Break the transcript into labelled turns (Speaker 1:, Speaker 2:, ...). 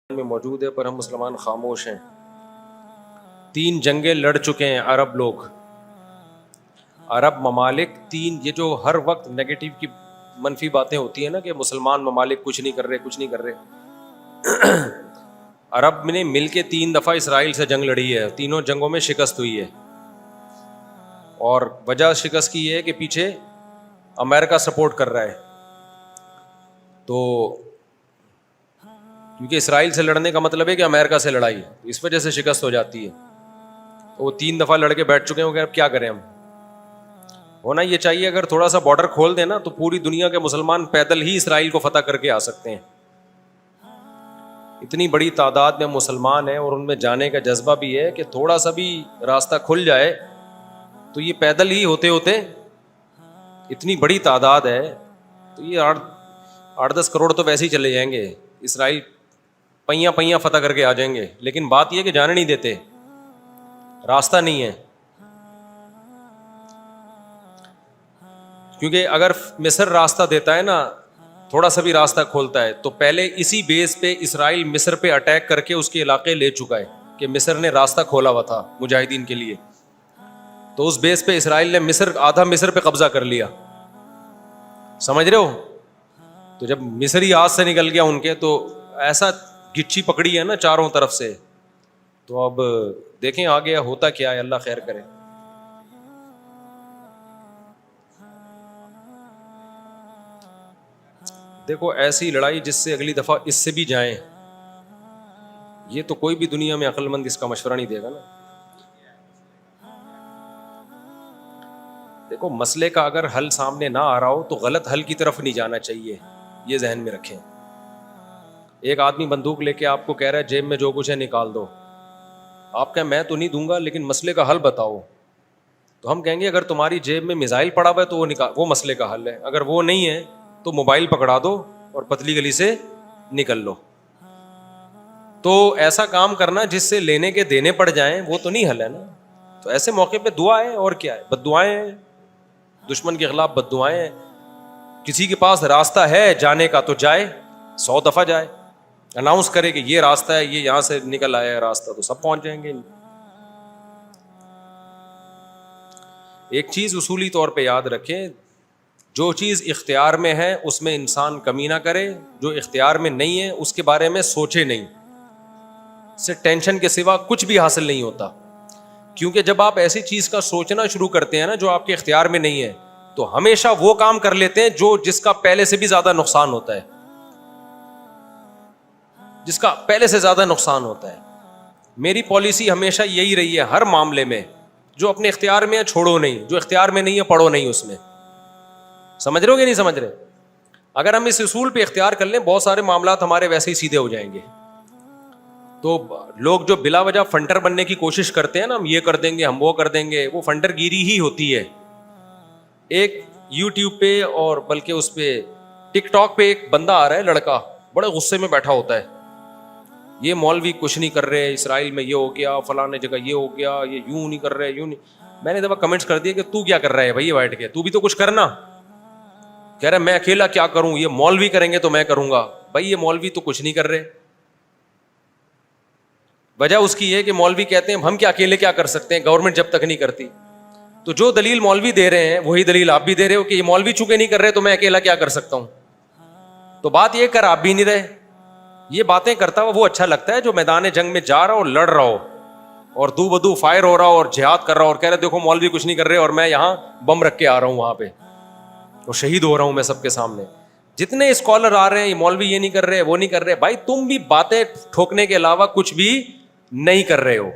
Speaker 1: میں موجود ہے پر ہم مسلمان خاموش ہیں. 3 جنگیں لڑ چکے ہیں عرب لوگ، عرب ممالک 3. یہ جو ہر وقت نیگیٹو کی منفی باتیں ہوتی ہیں نا کہ مسلمان ممالک کچھ نہیں کر رہے عرب نے مل کے 3 دفعہ اسرائیل سے جنگ لڑی ہے، تینوں جنگوں میں شکست ہوئی ہے. اور وجہ شکست کی یہ ہے کہ پیچھے امریکہ سپورٹ کر رہا ہے. تو کیونکہ اسرائیل سے لڑنے کا مطلب ہے کہ امریکہ سے لڑائی، اس وجہ سے شکست ہو جاتی ہے. تو وہ 3 دفعہ لڑ کے بیٹھ چکے ہیں کہ اب کیا کریں ہم. ہونا یہ چاہیے اگر تھوڑا سا بارڈر کھول دیں نا تو پوری دنیا کے مسلمان پیدل ہی اسرائیل کو فتح کر کے آ سکتے ہیں. اتنی بڑی تعداد میں مسلمان ہیں اور ان میں جانے کا جذبہ بھی ہے کہ تھوڑا سا بھی راستہ کھل جائے تو یہ پیدل ہی ہوتے ہوتے اتنی بڑی تعداد ہے تو یہ 8-10 کروڑ تو ویسے ہی چلے جائیں گے. اسرائیل پہیاں فتح کر کے آ جائیں گے. لیکن بات یہ کہ جانے نہیں دیتے، راستہ نہیں ہے. کیونکہ اگر مصر راستہ دیتا ہے نا، تھوڑا سا بھی راستہ کھولتا ہے تو پہلے اسی بیس پہ اسرائیل مصر پہ اٹیک کر کے اس کے علاقے لے چکا ہے کہ مصر نے راستہ کھولا ہوا تھا مجاہدین کے لیے. تو اس بیس پہ اسرائیل نے آدھا مصر پہ قبضہ کر لیا. سمجھ رہے ہو؟ تو جب مصری ہاتھ سے نکل گیا ان کے تو ایسا گچھی پکڑی ہے نا چاروں طرف سے. تو اب دیکھیں آگے ہوتا کیا ہے، اللہ خیر کرے. دیکھو ایسی لڑائی جس سے اگلی دفعہ اس سے بھی جائیں، یہ تو کوئی بھی دنیا میں عقل مند اس کا مشورہ نہیں دے گا نا. دیکھو مسئلے کا اگر حل سامنے نہ آ رہا ہو تو غلط حل کی طرف نہیں جانا چاہیے، یہ ذہن میں رکھیں. ایک آدمی بندوق لے کے آپ کو کہہ رہا ہے جیب میں جو کچھ ہے نکال دو. آپ کہیں میں تو نہیں دوں گا لیکن مسئلے کا حل بتاؤ. تو ہم کہیں گے اگر تمہاری جیب میں میزائل پڑا ہوا ہے تو وہ مسئلے کا حل ہے. اگر وہ نہیں ہے تو موبائل پکڑا دو اور پتلی گلی سے نکل لو. تو ایسا کام کرنا جس سے لینے کے دینے پڑ جائیں وہ تو نہیں حل ہے نا. تو ایسے موقع پہ دعا ہے اور کیا ہے، بد دعائیں ہیں، دشمن کے خلاف بد دعائیں ہیں. کسی کے پاس راستہ ہے جانے کا تو جائے، 100 دفعہ جائے، اناؤنس کرے کہ یہ راستہ ہے، یہ یہاں سے نکل آیا ہے راستہ، تو سب پہنچ جائیں گے. ایک چیز اصولی طور پہ یاد رکھیں، جو چیز اختیار میں ہے اس میں انسان کمی نہ کرے، جو اختیار میں نہیں ہے اس کے بارے میں سوچے نہیں. اس سے ٹینشن کے سوا کچھ بھی حاصل نہیں ہوتا. کیونکہ جب آپ ایسی چیز کا سوچنا شروع کرتے ہیں نا جو آپ کے اختیار میں نہیں ہے تو ہمیشہ وہ کام کر لیتے ہیں جس کا پہلے سے بھی زیادہ نقصان ہوتا ہے، جس کا پہلے سے زیادہ نقصان ہوتا ہے. میری پالیسی ہمیشہ یہی رہی ہے ہر معاملے میں، جو اپنے اختیار میں ہے چھوڑو نہیں، جو اختیار میں نہیں ہے پڑھو نہیں اس میں. سمجھ رہے ہو کہ نہیں سمجھ رہے؟ اگر ہم اس اصول پہ اختیار کر لیں بہت سارے معاملات ہمارے ویسے ہی سیدھے ہو جائیں گے. تو لوگ جو بلا وجہ فنڈر بننے کی کوشش کرتے ہیں نا، ہم یہ کر دیں گے، ہم وہ کر دیں گے، وہ فنڈر گیری ہی ہوتی ہے. ایک یوٹیوب پہ اور بلکہ اس پہ ٹک ٹاک پہ ایک بندہ آ رہا ہے، لڑکا بڑے غصے میں بیٹھا ہوتا ہے، یہ مولوی کچھ نہیں کر رہے، اسرائیل میں یہ ہو گیا، فلانے جگہ یہ ہو گیا، یہ یوں نہیں کر رہے، یوں نہیں. میں نے دفعہ کمنٹس کر دیا کہ تو کیا کر رہا ہے بھائی بیٹھ کے، تو بھی تو کچھ کرنا. کہہ رہا ہے میں اکیلا کیا کروں، یہ مولوی کریں گے تو میں کروں گا. بھائی یہ مولوی تو کچھ نہیں کر رہے. وجہ اس کی یہ کہ مولوی کہتے ہیں ہم کیا اکیلے کیا کر سکتے ہیں، گورنمنٹ جب تک نہیں کرتی. تو جو دلیل مولوی دے رہے ہیں وہی دلیل آپ بھی دے رہے ہو کہ یہ مولوی چونکہ نہیں کر رہے تو میں اکیلا کیا کر سکتا ہوں. تو بات یہ کر آپ بھی نہیں رہے. یہ باتیں کرتا ہوا وہ اچھا لگتا ہے جو میدان جنگ میں جا رہا ہو، لڑ رہا ہو اور دو بدو فائر ہو رہا ہو اور جہاد کر رہا ہو اور کہہ رہے دیکھو مولوی کچھ نہیں کر رہے اور میں یہاں بم رکھ کے آ رہا ہوں وہاں پہ اور شہید ہو رہا ہوں میں سب کے سامنے. جتنے اسکالر آ رہے ہیں یہ مولوی یہ نہیں کر رہے وہ نہیں کر رہے، بھائی تم بھی باتیں ٹھوکنے کے علاوہ کچھ بھی نہیں کر رہے ہو.